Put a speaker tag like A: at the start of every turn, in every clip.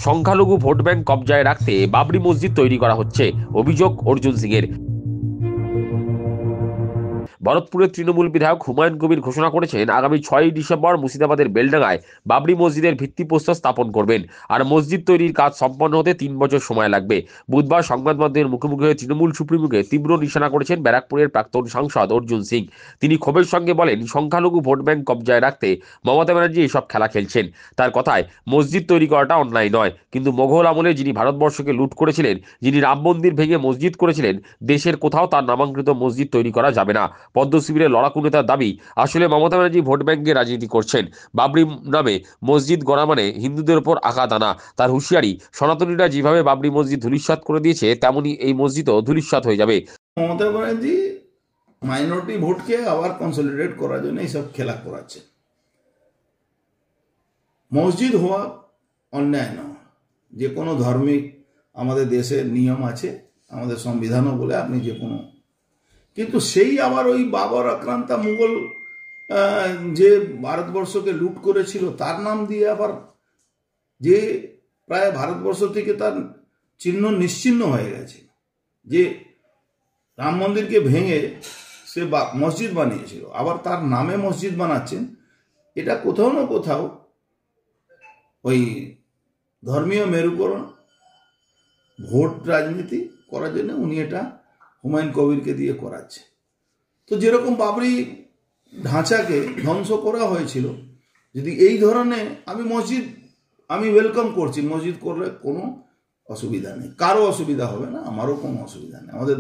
A: সংখ্যালঘু vote bank কবজায় রাখতে বাবরি মসজিদ তৈরি করা হচ্ছে, অভিযোগ অর্জুন সিংয়ের। ভরতপুরের তৃণমূল বিধায়ক হুমায়ুন কবির ঘোষণা করেছেন আগামী 6ই ডিসেম্বর মুর্শিদাবাদের বেলডাঙ্গায় বাবরি মসজিদের ভিত্তিপ্রস্তর স্থাপন করবেন। আর মসজিদ তৈরির কাজ সম্পন্ন হতে 3 বছর সময় লাগবে। বুধবার সংবাদ মাধ্যমের মুখোমুখি হয়ে তৃণমূল সুপ্রিমোকে তীব্র নিশানা করেছেন ব্যারাকপুরের প্রাক্তন সাংসদ অর্জুন সিং। তিনি ক্ষোভের সঙ্গে বলেন, সংখ্যালঘু ভোট ব্যাংক কবজায় রাখতে মমতা ব্যানার্জি এসব খেলা খেলছেন। তার কথায়, মসজিদ তৈরি করাটা অন্যায় নয়, কিন্তু মোগল আমলে যিনি ভারতবর্ষকে লুট করেছিলেন, যিনি রাম মন্দির ভেঙে মসজিদ করেছিলেন, দেশের কোথাও তার নামাঙ্কিত মসজিদ তৈরি করা যাবে না। পদ্ম শিবিরের লড়াকু নেতার দাবি, আসলে মমতা ব্যানার্জি ভোট ব্যাংকে রাজনীতি করছেন। বাবরি নামে মসজিদ গড়া মানে হিন্দুদের ওপর আঘাত আনা। তার হুঁশিয়ারি, সনাতনীরা যেভাবে বাবরি মসজিদ ধূলিসাৎ করে দিয়েছে, তেমনি এই মসজিদও ধূলিসাৎ হয়ে যাবে।
B: মমতা ব্যানার্জি মাইনরিটি ভোটকে আবার কনসলিডেট করার জন্য এইসব খেলা করাচ্ছে। মসজিদ হওয়া অন্যায় নয়, যে কোনো ধার্মিক আমাদের দেশের নিয়ম আছে, আমাদের সংবিধানও বলে আপনি যে কোনো, কিন্তু সেই আবার ওই বাবর আক্রান্তা মুঘল যে ভারতবর্ষকে লুট করেছিল তার নাম দিয়ে আবার, যে প্রায় ভারতবর্ষ থেকে তার চিহ্ন নিশ্চিহ্ন হয়ে গেছে, যে রাম মন্দিরকে ভেঙে সে মসজিদ বানিয়েছিল, আবার তার নামে মসজিদ বানাচ্ছেন। এটা কোথাও না কোথাও ওই ধর্মীয় মেরুকরণ, ভোট রাজনীতি করার জন্য উনি এটা হুমায়ুন কবিরকে দিয়ে করাচ্ছে। তো যেরকম বাবরি ঢাঁচাকে ধ্বংস করা হয়েছিল, যদি এই ধরনের আমি ওয়েলকাম করছি, মসজিদ করলে কোনো অসুবিধা নেই, কারো অসুবিধা হবে না, আমারও কোনো অসুবিধা নেই। আমাদের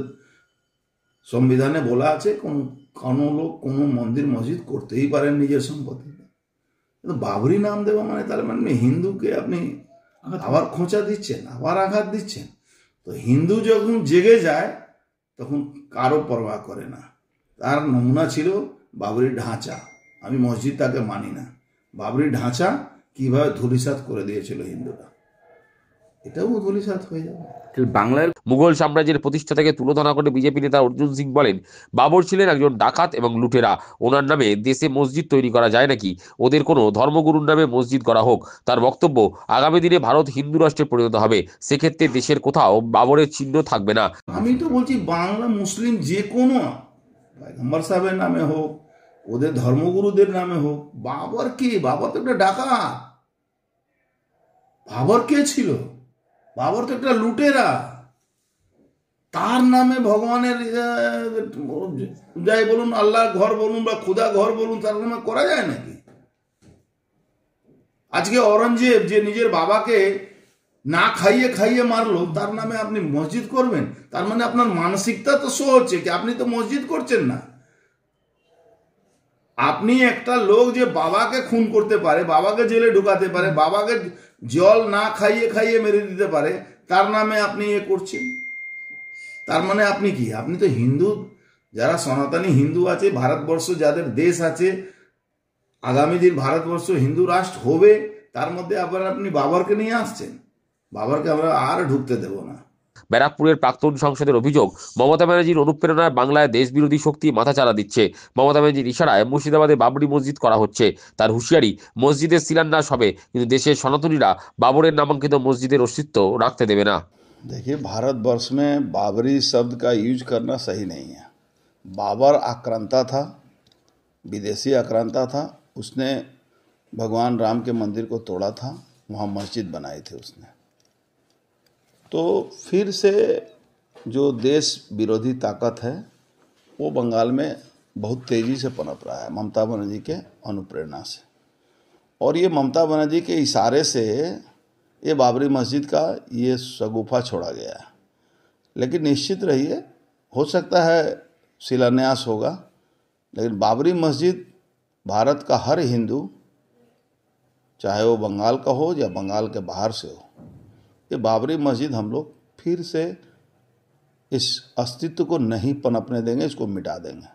B: সংবিধানে বলা আছে কোনো লোক কোনো মন্দির মসজিদ করতেই পারেন নিজের সম্পত্তিতে। কিন্তু বাবরি নাম দেওয়া মানে তার মানে হিন্দুকে আপনি আবার খোঁচা দিচ্ছেন, আবার আঘাত দিচ্ছেন। তো হিন্দু যখন জেগে যায় তখন কারো পরোয়া করে না। তার নমুনা ছিল বাবরির ঢাঁচা। আমি মসজিদ তাকে মানি না, বাবরির ঢাঁচা কিভাবে ধূলিসাৎ করে দিয়েছিল হিন্দুরা, এটাও ধূলিসাৎ হয়ে যাবে।
A: বাংলার মুঘল সাম্রাজ্যের প্রতিষ্ঠা থেকে তুলোধনা করে বিজেপি নেতা অর্জুন সিং বলেন, বাবর ছিলেন একজন ডাকাত এবং লুটেরা। ওনার নামে দেশে মসজিদ তৈরি করা যায় নাকি? ওদের কোনো ধর্মগুরুর নামে মসজিদ করা হোক। তার বক্তব্য, আগামী দিনে ভারত হিন্দু রাষ্ট্রে পরিণত হবে, সেক্ষেত্রে দেশের কোথাও বাবরের চিহ্ন থাকবে না।
B: আমি তো বলছি বাংলা মুসলিম যে কোনো পয়গম্বর সাহেবের নামে হোক, ওদের ধর্মগুরুদের নামে হোক, বাবর কে? বাবর তো একটা ডাকাত। বাবর কে ছিল? বাবর তো একটা লুটেরা। তার নামে ভগবানের যাই বলুন, আল্লাহ ঘর বলুন বা খুদা ঘর বলুন, তার নামে করা যায় নাকি? আজকে অরঙ্গজেব যে নিজের বাবাকে না খাইয়ে খাইয়ে মারলো, তার নামে আপনি মসজিদ করবেন? তার মানে আপনার মানসিকতা তো শো হচ্ছে কি আপনি তো মসজিদ করছেন না। আপনি একটা লোক যে বাবাকে খুন করতে পারে, বাবাকে জেলে ঢুকাতে পারে, বাবাকে জল না খাইয়ে খাইয়ে মেরে দিতে পারে, তার নামে আপনি করছেন। তার মানে আপনি কি? আপনি তো হিন্দু, যারা সনাতনী হিন্দু আছে, ভারতবর্ষ যাদের দেশ আছে, আগামী দিন ভারতবর্ষ হিন্দু রাষ্ট্র হবে, তার মধ্যে আবার আপনি বাবরকে নিয়ে আসছেন। বাবরকে আমরা আর ঢুকতে দেব না।
A: ব্যারাকপুরের প্রাক্তন সংসদের অভিযোগ, মমতা ব্যানার্জির অনুপ্রেরণায় বাংলায় দেশ বিরোধী শক্তি মাথাচাড়া দিচ্ছে। মমতা ব্যানার্জির ইশারায় মুর্শিদাবাদে বাবরি মসজিদ করা হচ্ছে। তার হুঁশিয়ারি, মসজিদের শিলান্যাস হবে, কিন্তু দেশের সনাতনীরা বাবরের নামাঙ্কিত মসজিদের অস্তিত্ব রাখতে দেবে না।
B: देखिए, भारतवर्ष में बाबरी शब्द का यूज करना सही नहीं है। बाबर आक्रांता था, विदेशी आक्रांता था। उसने भगवान राम के मंदिर को तोड़ा था, वहाँ मस्जिद बनाई थी उसने। तो फिर से जो देश विरोधी ताकत है वो बंगाल में बहुत तेज़ी से पनप रहा है, ममता बनर्जी के अनुप्रेरणा से। और ये ममता बनर्जी के इशारे से ये बाबरी मस्जिद का ये शगुफा छोड़ा गया है। लेकिन निश्चित रहिए, हो सकता है शिलान्यास होगा, लेकिन बाबरी मस्जिद भारत का हर हिंदू, चाहे वो बंगाल का हो या बंगाल के बाहर से हो, ये बाबरी मस्जिद हम लोग फिर से इस अस्तित्व को नहीं पनपने देंगे, इसको मिटा देंगे।